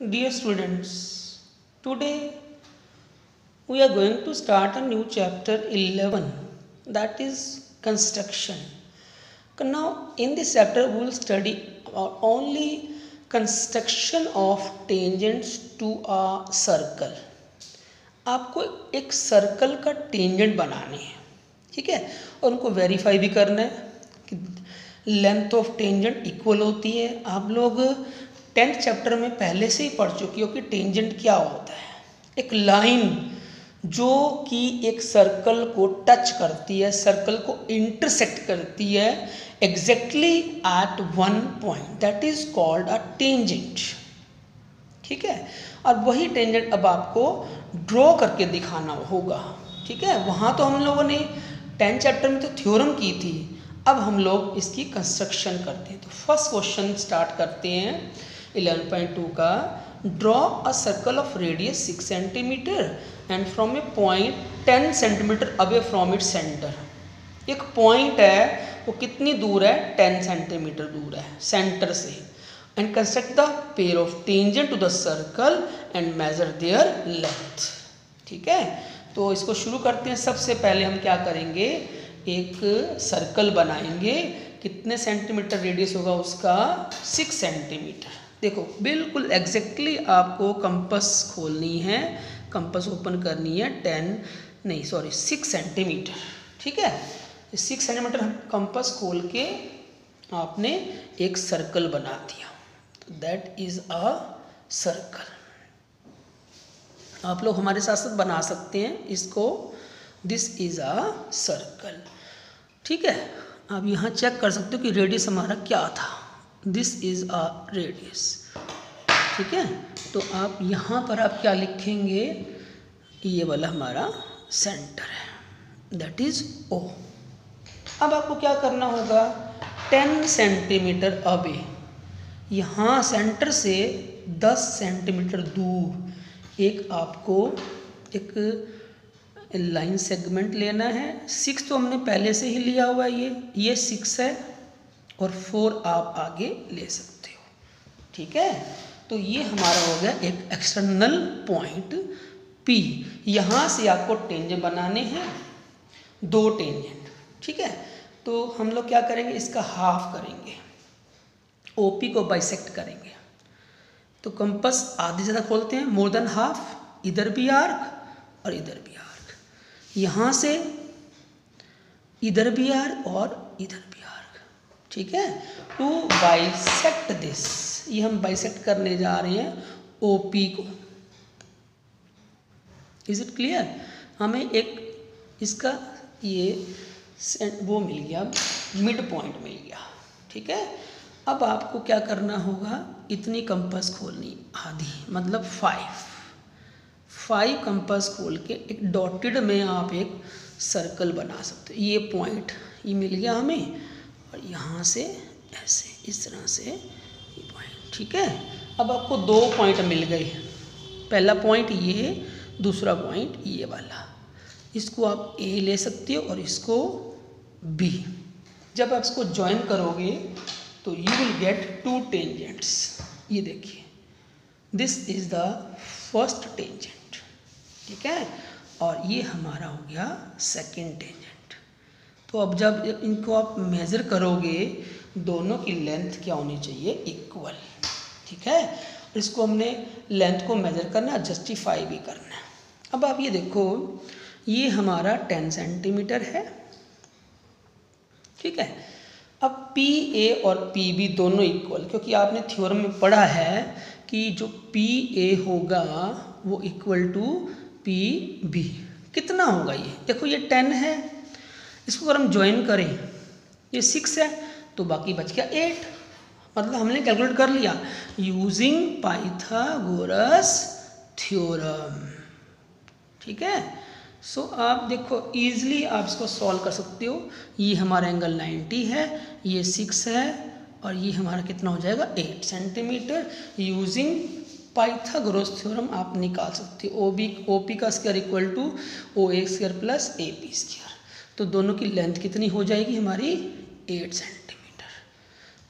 Dear students, today we are going to start a new chapter 11, that is construction. Now, in this chapter, we will study only construction of tangents to a circle. आपको एक circle का tangent बनाने हैं, ठीक है, और उनको verify भी करना है कि लेंथ ऑफ टेंजेंट इक्वल होती है। आप लोग 10th चैप्टर में पहले से ही पढ़ चुकी हो कि टेंजेंट क्या होता है। एक लाइन जो कि एक सर्कल को टच करती है, सर्कल को इंटरसेक्ट करती है exactly at one point, that is called a tangent, ठीक है। और वही टेंजेंट अब आपको ड्रॉ करके दिखाना होगा, ठीक है। वहाँ तो हम लोगों ने 10th चैप्टर में तो थ्योरम की थी, अब हम लोग इसकी कंस्ट्रक्शन करते हैं। तो फर्स्ट क्वेश्चन स्टार्ट करते हैं 11.2 का। Draw a circle of radius 6 centimetre and from a point 10 centimetre away from its centre. एक पॉइंट है, वो कितनी दूर है? 10 सेंटीमीटर दूर है सेंटर से। And construct the pair of tangent to the circle and measure their length, ठीक है। तो इसको शुरू करते हैं। सबसे पहले हम क्या करेंगे, एक सर्कल बनाएंगे। कितने सेंटीमीटर रेडियस होगा उसका? 6 सेंटीमीटर। देखो बिल्कुल एग्जैक्टली आपको कंपास खोलनी है, कंपास ओपन करनी है 6 सेंटीमीटर, ठीक है। 6 सेंटीमीटर हम कंपास खोल के आपने एक सर्कल बना दिया, तो दैट इज अ सर्कल। आप लोग हमारे साथ साथ बना सकते हैं इसको। दिस इज अ सर्कल, ठीक है। आप यहाँ चेक कर सकते हो कि रेडियस हमारा क्या था। दिस इज अ रेडियस, ठीक है। तो आप यहाँ पर आप क्या लिखेंगे, ये वाला हमारा सेंटर है, दैट इज ओ। अब आपको क्या करना होगा, 10 सेंटीमीटर अवे, यहाँ सेंटर से 10 सेंटीमीटर दूर एक आपको एक लाइन सेगमेंट लेना है। 6 तो हमने पहले से ही लिया हुआ है, ये 6 है और 4 आप आगे ले सकते हो, ठीक है। तो ये हमारा हो गया एक एक्सटर्नल पॉइंट P। यहाँ से आपको टेंजेंट बनाने हैं, 2 टेंजेंट, ठीक है। तो हम लोग क्या करेंगे, इसका हाफ करेंगे, OP को बाइसेक्ट करेंगे। तो कंपास आधे ज़्यादा खोलते हैं, मोर देन हाफ, इधर भी आर्क और इधर भी आर्क, यहाँ से इधर भी आर्क और इधर भी आर्क, ठीक है। टू बाइसेक्ट दिस, ये हम बाइसेक्ट करने जा रहे हैं OP को। Is it clear? हमें एक इसका ये वो मिल गया, मिड पॉइंट मिल गया, ठीक है। अब आपको क्या करना होगा, इतनी कंपास खोलनी, आधी मतलब 5 कंपास खोल के एक डॉटेड में आप एक सर्कल बना सकते हो। ये पॉइंट ये मिल गया हमें, और यहाँ से ऐसे इस तरह से ये पॉइंट, ठीक है। अब आपको 2 पॉइंट मिल गए, पहला पॉइंट ये, दूसरा पॉइंट ये वाला। इसको आप A ले सकते हो और इसको B। जब आप इसको ज्वाइन करोगे तो यू विल गेट 2 टेंजेंट्स। ये देखिए, this is the first tangent, ठीक है, और ये हमारा हो गया सेकंड टेंजेंट। तो अब जब इनको आप मेज़र करोगे, दोनों की लेंथ क्या होनी चाहिए, इक्वल, ठीक है। इसको हमने लेंथ को मेज़र करना, जस्टिफाई भी करना है। अब आप ये देखो, ये हमारा 10 सेंटीमीटर है, ठीक है। अब PA और PB दोनों इक्वल, क्योंकि आपने थ्योरम में पढ़ा है कि जो PA होगा वो इक्वल टू PB। कितना होगा ये, देखो ये 10 है, इसको अगर हम ज्वाइन करें, ये 6 है, तो बाकी बच गया 8। मतलब हमने कैलकुलेट कर लिया यूजिंग पाइथागोरस थ्योरम, ठीक है। सो आप देखो ईजिली आप इसको सॉल्व कर सकते हो। ये हमारा एंगल 90 है, ये 6 है, और ये हमारा कितना हो जाएगा 8 सेंटीमीटर। यूजिंग पाइथागोरस थ्योरम आप निकाल सकते हो OP का square equal to OA square plus AP square. तो दोनों की लेंथ कितनी हो जाएगी हमारी 8 सेंटीमीटर,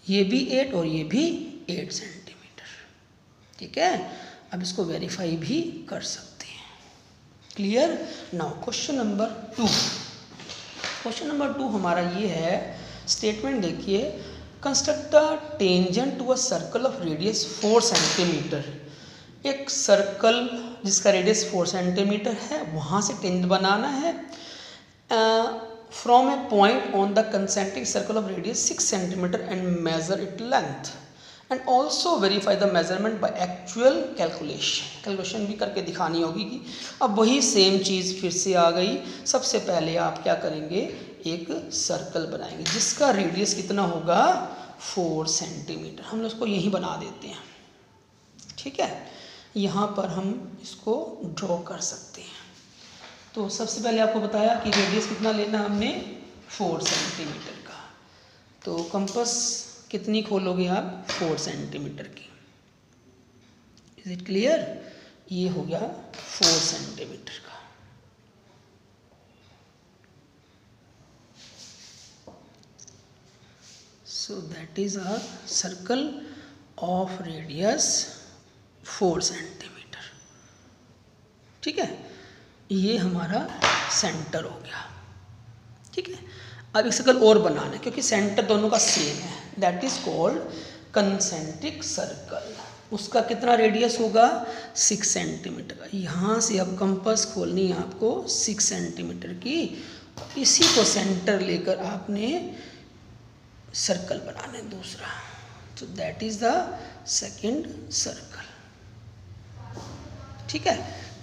ये भी 8 और ये भी 8 सेंटीमीटर, ठीक है, अब इसको वेरीफाई भी कर सकते हैं। Clear. Now question number 2। Question number 2 हमारा ये है, स्टेटमेंट देखिए, construct the tangent to a circle of radius 4 centimetre. एक सर्कल जिसका रेडियस 4 सेंटीमीटर है, वहाँ से टेंजेंट बनाना है from a point on the concentric circle of radius 6 centimetre and measure it length and also verify the measurement by actual calculation. Calculation भी करके दिखानी होगी कि अब वही सेम चीज़ फिर से आ गई। सबसे पहले आप क्या करेंगे, एक सर्कल बनाएंगे जिसका रेडियस कितना होगा 4 सेंटीमीटर। हम लोग उसको यहीं बना देते हैं, ठीक है, यहाँ पर हम इसको ड्रॉ कर सकते हैं। तो सबसे पहले आपको बताया कि रेडियस कितना लेना हमने 4 सेंटीमीटर का। तो कंपास कितनी खोलोगे आप 4 सेंटीमीटर की। Is it clear. ये हो गया 4 सेंटीमीटर का। So that is a circle of radius 4 centimetre. ठीक है, ये हमारा सेंटर हो गया। ठीक है, अब एक सर्कल और बनाना है क्योंकि सेंटर दोनों का सेम है। That is called concentric circle. उसका कितना रेडियस होगा 6 सेंटीमीटर का। यहाँ से अब कंपास खोलनी है आपको 6 सेंटीमीटर की। इसी को सेंटर लेकर आपने सर्कल बनाना है दूसरा। तो that is the second circle. ठीक है,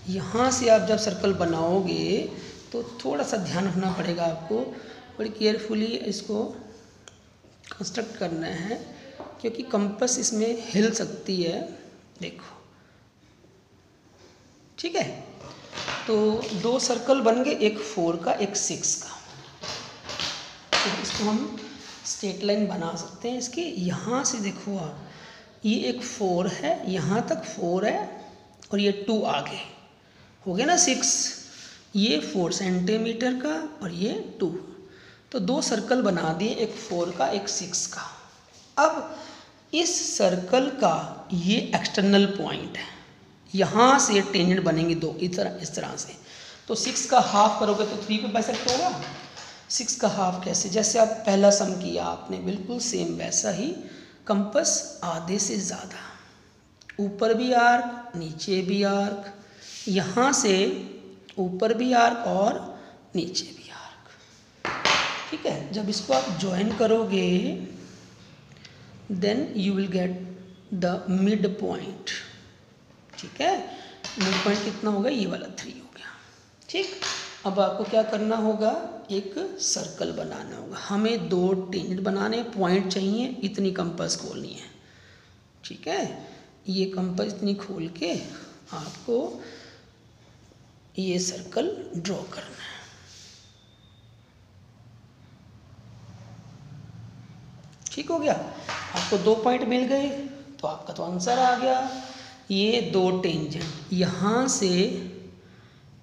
यहाँ से आप जब सर्कल बनाओगे तो थोड़ा सा ध्यान रखना पड़ेगा आपको, बड़ी केयरफुली इसको कंस्ट्रक्ट करना है क्योंकि कंपास इसमें हिल सकती है। देखो, ठीक है, तो 2 सर्कल बन गए, एक 4 का एक 6 का। तो इसको हम स्ट्रेट लाइन बना सकते हैं इसकी। यहाँ से देखो आप, ये एक 4 है, यहाँ तक 4 है और ये 2 आगे हो गया ना 6। ये 4 सेंटीमीटर का और ये 2। तो 2 सर्कल बना दिए, एक 4 का एक 6 का। अब इस सर्कल का ये एक्सटर्नल पॉइंट है, यहाँ से टेंजेंट बनेंगे 2 इस तरह से। तो 6 का हाफ करोगे तो 3 पे बाइसेक्ट होगा। 6 का हाफ कैसे, जैसे आप पहला सम किया आपने, बिल्कुल सेम वैसा ही। कंपास आधे से ज़्यादा, ऊपर भी आर्क नीचे भी आर्क, यहाँ से ऊपर भी आर्क और नीचे भी आर्क। ठीक है, जब इसको आप ज्वाइन करोगे then you will get the mid point. ठीक है, मिड पॉइंट कितना होगा, ये वाला 3 हो गया। ठीक, अब आपको क्या करना होगा, एक सर्कल बनाना होगा। हमें 2 टेंजेंट बनाने, पॉइंट चाहिए, इतनी कंपास खोलनी है। ठीक है, ये कंपास इतनी खोल के आपको ये सर्कल ड्रॉ करना है। ठीक हो गया, आपको 2 पॉइंट मिल गए तो आपका तो आंसर आ गया। ये 2 टेंजेंट, यहाँ से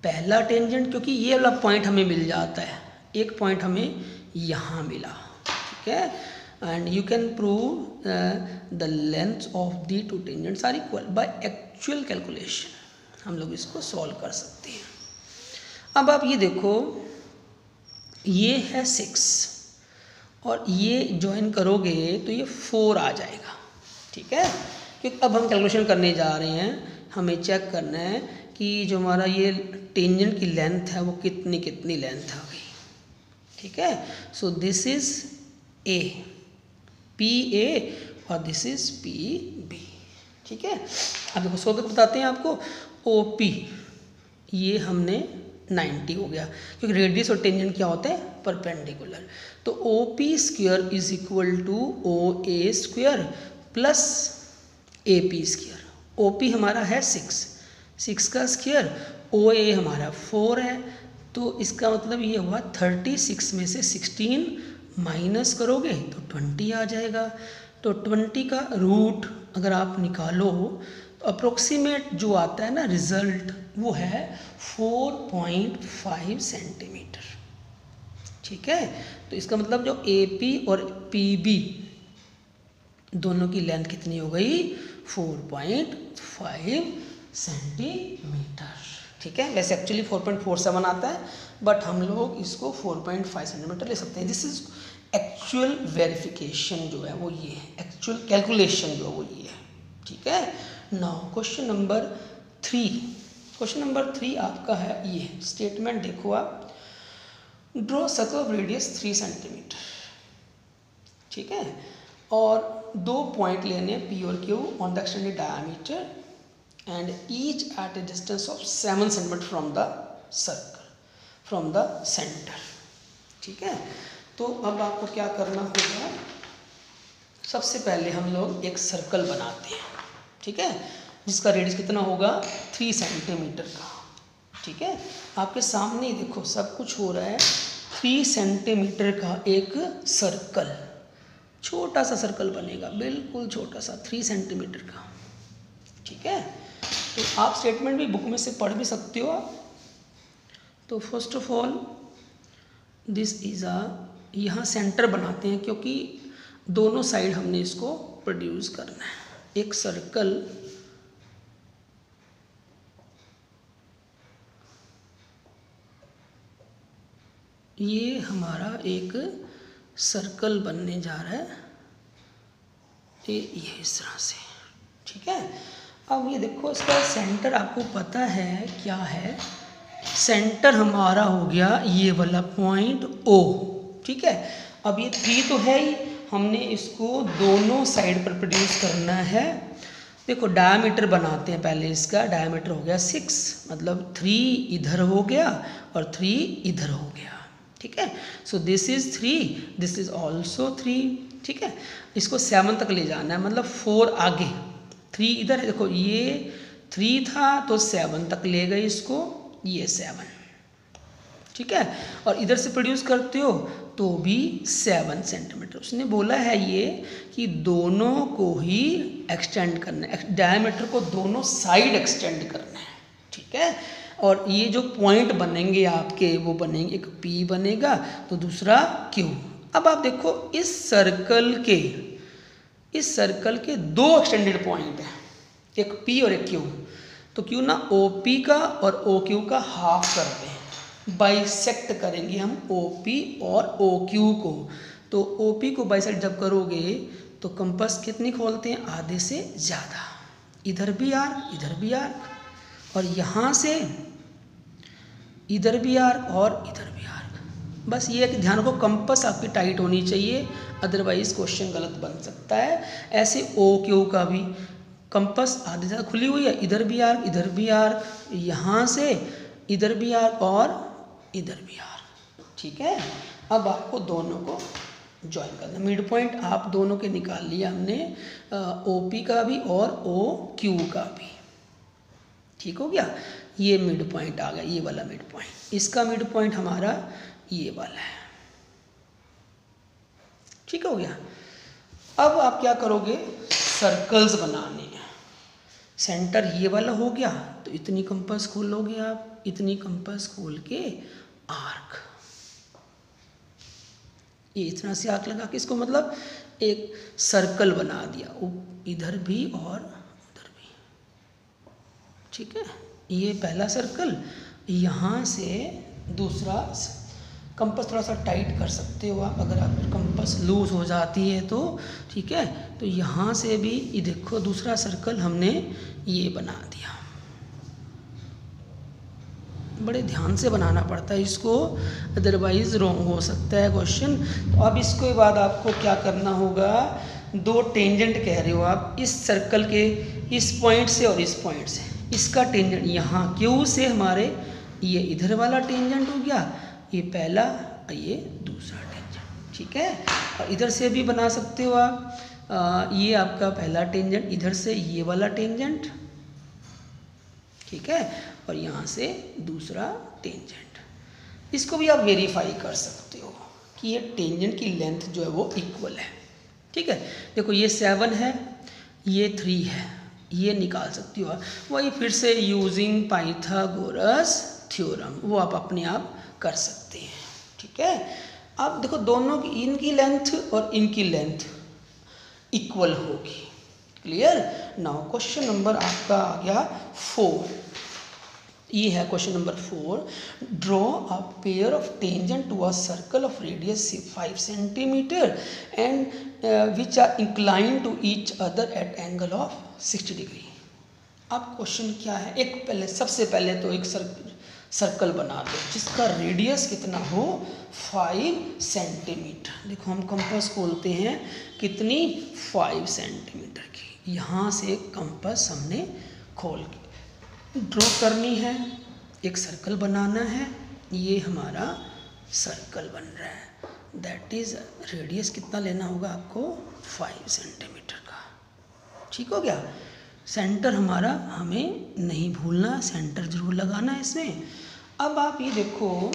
पहला टेंजेंट, क्योंकि ये वाला पॉइंट हमें मिल जाता है, एक पॉइंट हमें यहाँ मिला। ठीक है, and you can prove the length of the 2 tangents are equal by actual calculation. हम लोग इसको सॉल्व कर सकते हैं। अब आप ये देखो, ये है 6 और ये ज्वाइन करोगे तो ये 4 आ जाएगा। ठीक है, क्योंकि अब हम कैलकुलेशन करने जा रहे हैं, हमें चेक करना है कि जो हमारा ये टेंजेंट की लेंथ है वो कितनी लेंथ आ गई। ठीक है, so this is a, P A, और दिस इज पी बी। ठीक है, अब देखो सो बताते हैं आपको। ओ पी ये हमने 90 हो गया, क्योंकि रेडियस और टेंजेंट क्या होते हैं, परपेंडिकुलर। तो O P square is equal to O A square plus A P square. O P हमारा है 6 का स्क्वायर, ओ ए हमारा 4 है। तो इसका मतलब ये हुआ 36 में से 16 माइनस करोगे तो 20 आ जाएगा। तो 20 का रूट अगर आप निकालो तो अप्रोक्सीमेट जो आता है ना रिजल्ट, वो है 4.5 सेंटीमीटर। ठीक है, तो इसका मतलब जो ए पी और पी बी दोनों की लेंथ कितनी हो गई, 4.5 सेंटीमीटर। ठीक है, वैसे एक्चुअली 4.47 आता है, बट हम लोग इसको 4.5 सेंटीमीटर ले सकते हैं। दिस इज एक्चुअल वेरिफिकेशन जो है वो ये है, एक्चुअल कैलकुलेशन जो है वो ये है। ठीक है, now question number 3। Question number 3 आपका है ये स्टेटमेंट, देखो आप, draw circle of radius 3 centimetre. ठीक है, और 2 पॉइंट लेने पी और Q on the extended diameter and each eight A distance of 7 centimetre from the circle, from the centre. ठीक है, तो अब आपको क्या करना होगा, सबसे पहले हम लोग एक सर्कल बनाते हैं। ठीक है, जिसका रेडियस कितना होगा 3 सेंटीमीटर का। ठीक है, आपके सामने ही देखो सब कुछ हो रहा है। 3 सेंटीमीटर का एक सर्कल, छोटा सा सर्कल बनेगा, बिल्कुल छोटा सा 3 सेंटीमीटर का। ठीक है, तो आप स्टेटमेंट भी बुक में से पढ़ भी सकते हो आप। तो first of all this is यहाँ सेंटर बनाते हैं, क्योंकि दोनों साइड हमने इसको प्रोड्यूस करना है। एक सर्कल, ये हमारा एक सर्कल बनने जा रहा है, ये इस तरह से। ठीक है, अब ये देखो इसका सेंटर आपको पता है क्या है, सेंटर हमारा हो गया ये वाला पॉइंट O। ठीक है, अब ये 3 तो है ही, हमने इसको दोनों साइड पर प्रोड्यूस करना है। देखो डायमीटर बनाते हैं पहले, इसका डायमीटर हो गया 6, मतलब 3 इधर हो गया और 3 इधर हो गया। ठीक है, so this is 3, this is also 3। ठीक है, इसको 7 तक ले जाना है, मतलब 4 आगे, 3 इधर है। देखो ये 3 था तो 7 तक ले गए इसको, ये 7। ठीक है, और इधर से प्रोड्यूस करते हो तो भी 7 सेंटीमीटर। उसने बोला है ये कि दोनों को ही एक्सटेंड करना है, डायमीटर को दोनों साइड एक्सटेंड करना है। ठीक है, और ये जो पॉइंट बनेंगे आपके वो बनेंगे, एक P बनेगा तो दूसरा Q। अब आप देखो इस सर्कल के 2 एक्सटेंडेड पॉइंट हैं, एक P और एक Q। तो क्यों ना OP का और OQ का हाफ करते हैं, बाइसेक्ट करेंगे हम OP और OQ को। तो OP को बाइसेक्ट जब करोगे तो कंपास कितनी खोलते हैं, आधे से ज़्यादा, इधर भी आर्क इधर भी आर्क, और यहाँ से इधर भी आर्क और इधर भी आर्क। बस ये कि ध्यान को कंपास आपकी टाइट होनी चाहिए, अदरवाइज क्वेश्चन गलत बन सकता है। ऐसे OQ का भी कंपास आधे ज़्यादा खुली हुई है, इधर भी आर्क इधर भी आर्क, यहाँ से इधर भी आर्क और इधर भी आर्क। ठीक है, अब आपको दोनों को ज्वाइन करना। मिड पॉइंट आप दोनों के निकाल लिया हमने, OP का भी और OQ का भी। ठीक हो गया, ये मिड पॉइंट आ गया, ये वाला मिड पॉइंट। इसका मिड पॉइंट हमारा ये वाला है। ठीक हो गया, अब आप क्या करोगे, सर्कल्स बनाने हैं। सेंटर ये वाला हो गया तो इतनी कंपास खोलोगे आप, इतनी कंपास खोल के आर्क, ये इतना से आर्क लगा के इसको मतलब एक सर्कल बना दिया, इधर भी और उधर भी। ठीक है, ये पहला सर्कल, यहाँ से दूसरा। कंपास थोड़ा सा टाइट कर सकते हो आप, अगर आप कंपास लूज हो जाती है तो। ठीक है, तो यहाँ से भी ये देखो दूसरा सर्कल हमने ये बना दिया। बड़े ध्यान से बनाना पड़ता है इसको, अदरवाइज रॉन्ग हो सकता है क्वेश्चन। तो अब इसके बाद आपको क्या करना होगा, 2 टेंजेंट कह रहे हो आप, इस सर्कल के इस पॉइंट से और इस पॉइंट से, इसका टेंजेंट यहाँ Q से हमारे ये इधर वाला टेंजेंट हो गया, ये पहला और ये दूसरा टेंजेंट। ठीक है, और इधर से भी बना सकते हो आप, ये आपका पहला टेंजेंट, इधर से ये वाला टेंजेंट। ठीक है, और यहाँ से दूसरा टेंजेंट। इसको भी आप वेरीफाई कर सकते हो कि ये टेंजेंट की लेंथ जो है वो इक्वल है। ठीक है, देखो ये 7 है, ये 3 है, ये निकाल सकती हो। वही फिर से यूजिंग पाइथागोरस थ्योरम, वो आप अपने आप कर सकते हैं। ठीक है, अब देखो दोनों की, इनकी लेंथ और इनकी लेंथ इक्वल होगी, क्लियर। नाउ क्वेश्चन नंबर आपका आ गया 4। ये है question number 4। Draw a pair of tangent to a circle of radius 5 centimetre and which are incline to each other at angle of 60 degree. अब question क्या है, एक सबसे पहले तो एक सर्कल बना दो जिसका रेडियस कितना हो 5 सेंटीमीटर। देखो हम कंपास खोलते हैं कितनी 5 सेंटीमीटर की। यहाँ से कंपास हमने खोल के ड्रॉ करनी है, एक सर्कल बनाना है। ये हमारा सर्कल बन रहा है, दैट इज़ रेडियस कितना लेना होगा आपको 5 सेंटीमीटर का। ठीक हो गया। सेंटर हमारा हमें नहीं भूलना, सेंटर जरूर लगाना है इसमें। अब आप ये देखो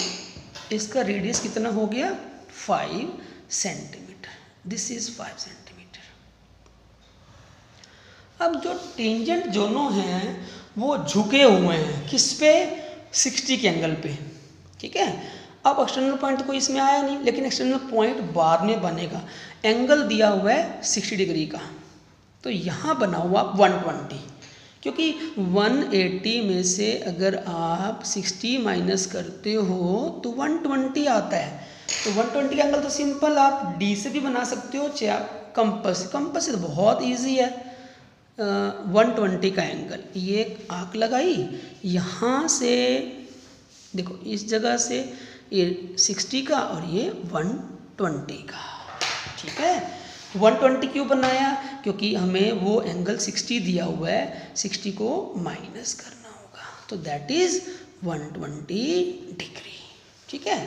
इसका रेडियस कितना हो गया 5 सेंटीमीटर, दिस इज 5 सेंटीमीटर। अब जो टेंजेंट दोनों हैं वो झुके हुए हैं किस पे 60 के एंगल पे। ठीक है। अब एक्सटर्नल पॉइंट कोई इसमें आया नहीं, लेकिन एक्सटर्नल पॉइंट बाद में बनेगा। एंगल दिया हुआ है 60 डिग्री का, तो यहाँ बना हुआ 120, क्योंकि 180 में से अगर आप 60 माइनस करते हो तो 120 आता है। तो 120 का एंगल तो सिंपल आप डी से भी बना सकते हो, चाहे आप कंपास से तो बहुत इजी है। 120 का एंगल, ये आंख लगाई, यहाँ से देखो इस जगह से ये 60 का और ये 120 का। ठीक है। 120 क्यों बनाया, क्योंकि हमें वो एंगल 60 दिया हुआ है, 60 को माइनस करना होगा, तो दैट इज 120 डिग्री। ठीक है।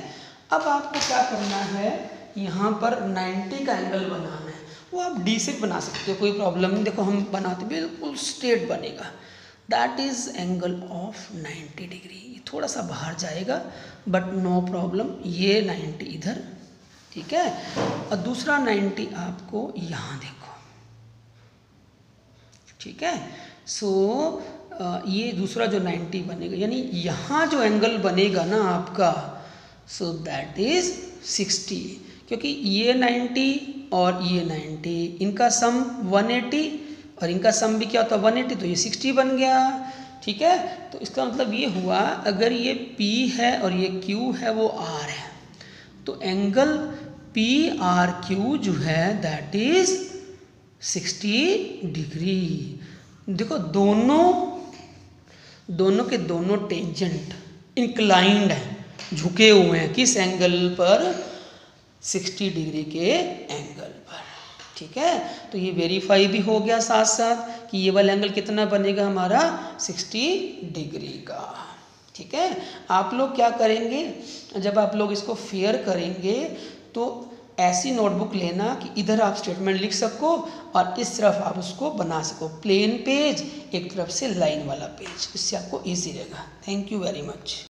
अब आपको क्या करना है, यहाँ पर 90 का एंगल बनाना है। वो आप डी से बना सकते हो, कोई प्रॉब्लम नहीं। देखो हम बनाते बिल्कुल स्ट्रेट बनेगा, that is angle of 90 degree. थोड़ा सा बाहर जाएगा बट नो प्रॉब्लम, ये 90 इधर। ठीक है। और दूसरा 90 आपको यहाँ देखो। ठीक है। सो ये दूसरा जो 90 बनेगा, यानी यहाँ जो एंगल बनेगा ना आपका, सो दैट इज 60, क्योंकि ये 90 और ये 90 इनका सम 180 और इनका सम भी क्या होता है 180, तो ये 60 बन गया। ठीक है। तो इसका मतलब ये हुआ, अगर ये P है और ये Q है वो R है, तो एंगल PRQ जो है दैट इज 60 डिग्री। देखो दोनों के दोनों टेंजेंट इंक्लाइंड हैं, झुके हुए हैं किस एंगल पर 60 डिग्री के एंगल पर। ठीक है। तो ये वेरीफाई भी हो गया साथ साथ कि ये वाला एंगल कितना बनेगा हमारा 60 डिग्री का। ठीक है। आप लोग क्या करेंगे, जब आप लोग इसको फेयर करेंगे तो ऐसी नोटबुक लेना कि इधर आप स्टेटमेंट लिख सको और इस तरफ आप उसको बना सको, प्लेन पेज, एक तरफ से लाइन वाला पेज, इससे आपको इजी रहेगा। Thank you very much.